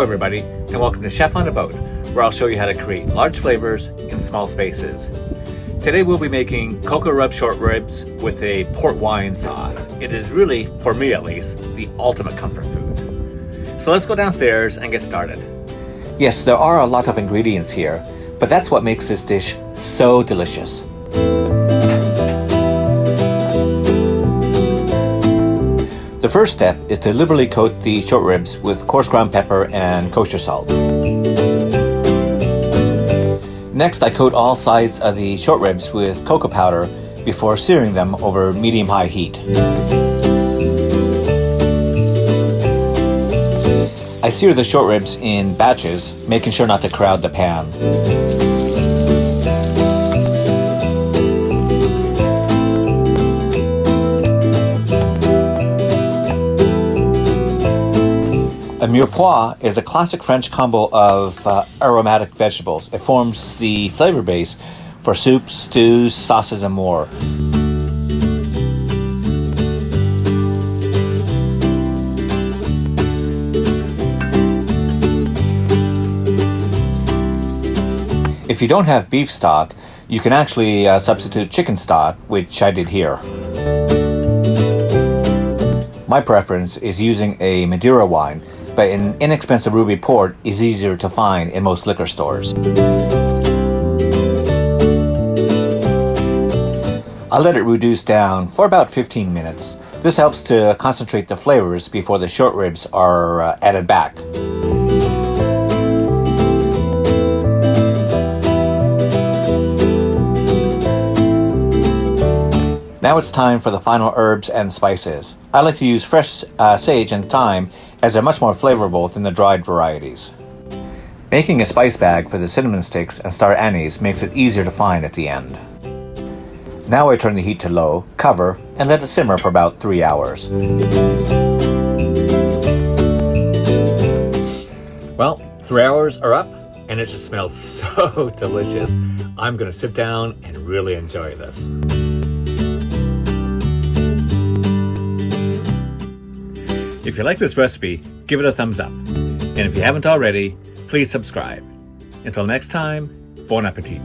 Hello everybody, and welcome to Chef on a Boat, where I'll show you how to create large flavors in small spaces. Today we'll be making cocoa rub short ribs with a port wine sauce. It is really, for me at least, the ultimate comfort food. So let's go downstairs and get started. Yes, there are a lot of ingredients here, but that's what makes this dish so delicious. The first step is to liberally coat the short ribs with coarse ground pepper and kosher salt. Next, I coat all sides of the short ribs with cocoa powder before searing them over medium-high heat. I sear the short ribs in batches, making sure not to crowd the pan. A mirepoix is a classic French combo of aromatic vegetables. It forms the flavor base for soups, stews, sauces, and more. If you don't have beef stock, you can actually substitute chicken stock, which I did here. My preference is using a Madeira wine, but an inexpensive ruby port is easier to find in most liquor stores. I'll let it reduce down for about 15 minutes. This helps to concentrate the flavors before the short ribs are added back. Now it's time for the final herbs and spices. I like to use fresh sage and thyme as they're much more flavorful than the dried varieties. Making a spice bag for the cinnamon sticks and star anise makes it easier to find at the end. Now I turn the heat to low, cover, and let it simmer for about 3 hours. Well, 3 hours are up, and it just smells so delicious. I'm gonna sit down and really enjoy this. If you like this recipe, give it a thumbs up. And if you haven't already, please subscribe. Until next time, bon appetit.